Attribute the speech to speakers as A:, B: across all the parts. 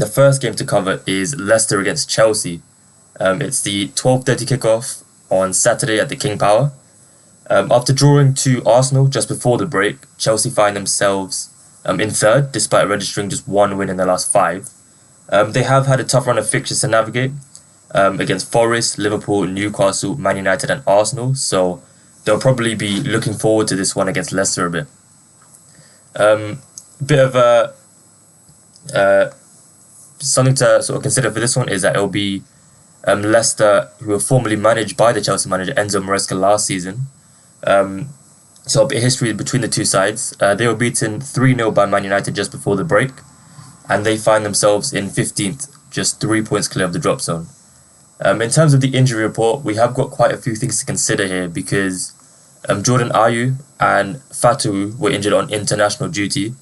A: The first game to cover is Leicester against Chelsea. It's the 12:30 kickoff on Saturday at the King Power. After drawing to Arsenal just before the break, Chelsea find themselves in third, despite registering just one win in their last five. They have had a tough run of fixtures to navigate against Forest, Liverpool, Newcastle, Man United and Arsenal, so they'll probably be looking forward to this one against Leicester a bit. Bit of something to sort of consider for this one is that it'll be Leicester, who were formerly managed by the Chelsea manager Enzo Maresca last season. So a bit of history between the two sides. They were beaten 3-0 by Man United just before the break, and they find themselves in 15th, just 3 points clear of the drop zone. In terms of the injury report, we have got quite a few things to consider here because Jordan Ayew and Fatou were injured on international duty.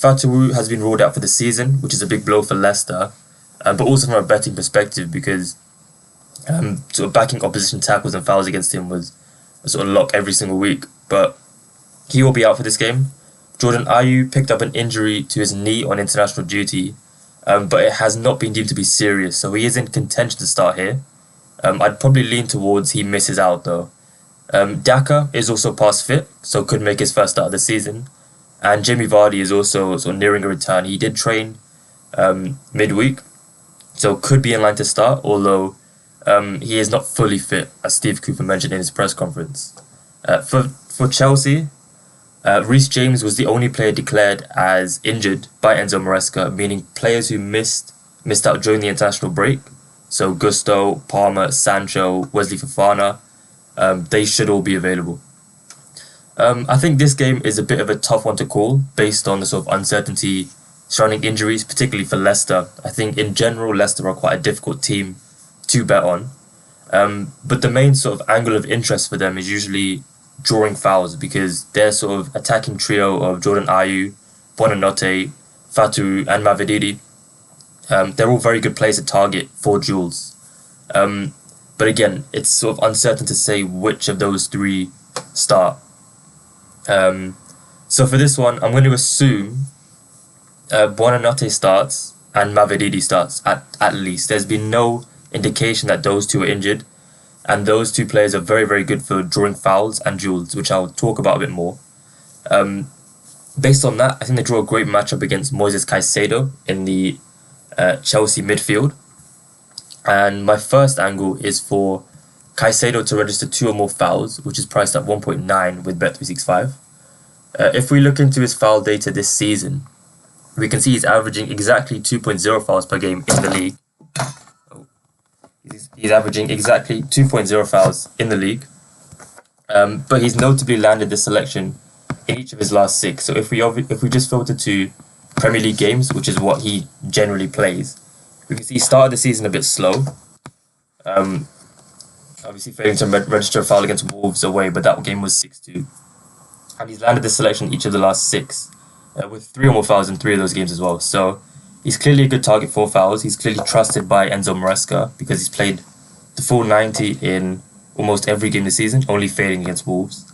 A: Fatou has been ruled out for the season, which is a big blow for Leicester, but also from a betting perspective because sort of backing opposition tackles and fouls against him was a sort of lock every single week. But he will be out for this game. Jordan Ayew picked up an injury to his knee on international duty, but it has not been deemed to be serious, so he is in contention to start here. I'd probably lean towards he misses out though. Daka is also past fit, so could make his first start of the season. And Jamie Vardy is also sort of nearing a return. He did train midweek, so could be in line to start, although he is not fully fit, as Steve Cooper mentioned in his press conference. For Chelsea, Reece James was the only player declared as injured by Enzo Maresca, meaning players who missed out during the international break. So Gusto, Palmer, Sancho, Wesley Fofana, they should all be available. I think this game is a bit of a tough one to call based on the sort of uncertainty surrounding injuries, particularly for Leicester. I think in general, Leicester are quite a difficult team to bet on. But the main sort of angle of interest for them is usually drawing fouls because their sort of attacking trio of Jordan Ayew, Buonanotte, Fatou and Mavididi, they're all very good players to target for duels. But again, it's sort of uncertain to say which of those three start. So for this one, I'm going to assume Buonanotte starts and Mavididi starts at least. There's been no indication that those two are injured, and those two players are very, very good for drawing fouls and duels, which I'll talk about a bit more. Based on that, I think they draw a great matchup against Moises Caicedo in the Chelsea midfield. And my first angle is for Caicedo to register 2 or more fouls, which is priced at 1.9 with Bet365. If we look into his foul data this season, we can see he's averaging exactly 2.0 fouls per game in the league. He's averaging exactly 2.0 fouls in the league. But he's notably landed this selection in each of his last 6. So if we just filter to Premier League games, which is what he generally plays, we can see he started the season a bit slow. Obviously failing to register a foul against Wolves away, but that game was 6-2. And he's landed this selection each of the last 6, with 3 or more fouls in 3 of those games as well. So he's clearly a good target for fouls. He's clearly trusted by Enzo Maresca because he's played the full 90 in almost every game this season, only failing against Wolves.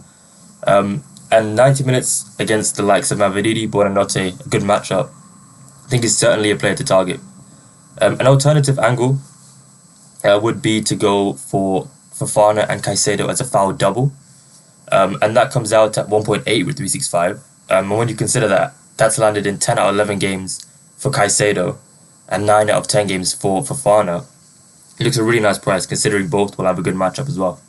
A: And 90 minutes against the likes of Mavididi, Buonanotte, a good matchup. I think he's certainly a player to target. An alternative angle would be to go for Fofana and Caicedo as a foul double. And that comes out at 1.8 with 365. And when you consider that, that's landed in 10 out of 11 games for Caicedo and 9 out of 10 games for Fofana. It looks a really nice price considering both will have a good matchup as well.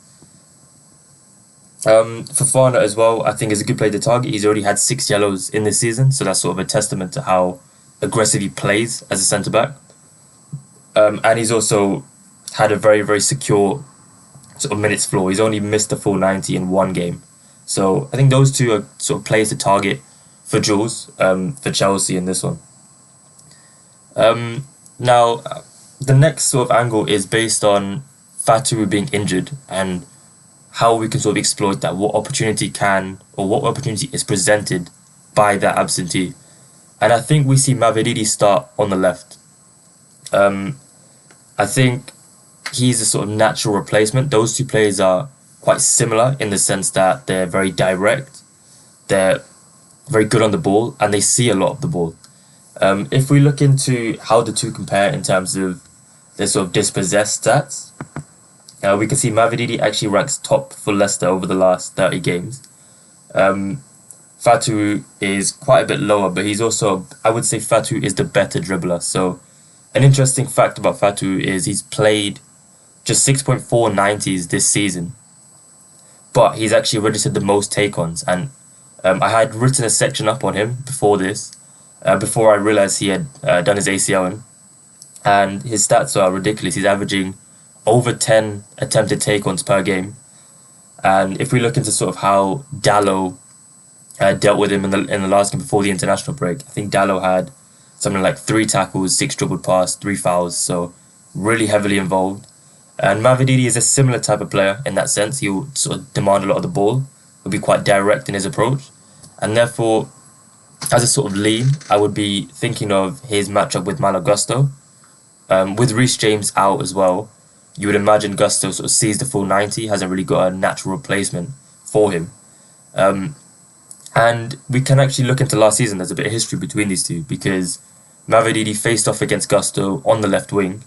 A: Fofana as well, I think is a good player to target. He's already had 6 yellows in this season, so that's sort of a testament to how aggressive he plays as a centre-back. And he's also had a very, very secure sort of minutes floor. He's only missed the full 90 in 1 game. So I think those two are sort of players to target for duels for Chelsea in this one. Now, the next sort of angle is based on Fatou being injured and how we can sort of exploit that. What opportunity is presented by that absentee. And I think we see Mavididi start on the left. I think he's a sort of natural replacement. Those two players are quite similar in the sense that they're very direct, they're very good on the ball, and they see a lot of the ball. If we look into how the two compare in terms of their sort of dispossessed stats, we can see Mavididi actually ranks top for Leicester over the last 30 games. Fatu is quite a bit lower, but he's also, I would say Fatu is the better dribbler. So an interesting fact about Fatu is he's played just 6.4 90s this season, but he's actually registered the most take-ons. And I had written a section up on him before this, before I realized he had done his ACL in, and his stats are ridiculous. He's averaging over 10 attempted take-ons per game. And if we look into sort of how Dallo dealt with him in the last game before the international break, I think Dallo had something like 3 tackles, 6 dribbled past, 3 fouls, so really heavily involved. And Mavididi is a similar type of player in that sense. He'll sort of demand a lot of the ball, he'll be quite direct in his approach, and therefore, as a sort of lean, I would be thinking of his matchup with Malo Gusto. With Reece James out as well, you would imagine Gusto sort of sees the full 90, hasn't really got a natural replacement for him. And we can actually look into last season. There's a bit of history between these two because Mavididi faced off against Gusto on the left wing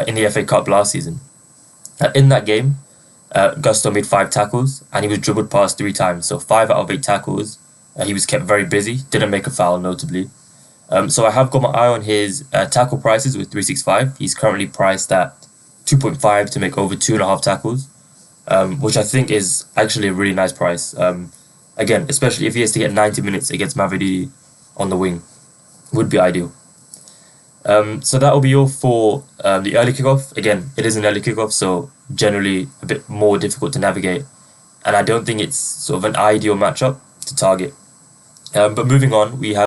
A: in the FA Cup last season. In that game, Gusto made 5 tackles and he was dribbled past 3 times. So 5 out of 8 tackles. He was kept very busy, didn't make a foul notably. So I have got my eye on his tackle prices with 365. He's currently priced at 2.5 to make over 2.5 tackles, which I think is actually a really nice price. Again, especially if he has to get 90 minutes against Mavididi on the wing, would be ideal. So that will be all for the early kickoff. Again, it is an early kickoff, so generally a bit more difficult to navigate, and I don't think it's sort of an ideal matchup to target. But moving on, we have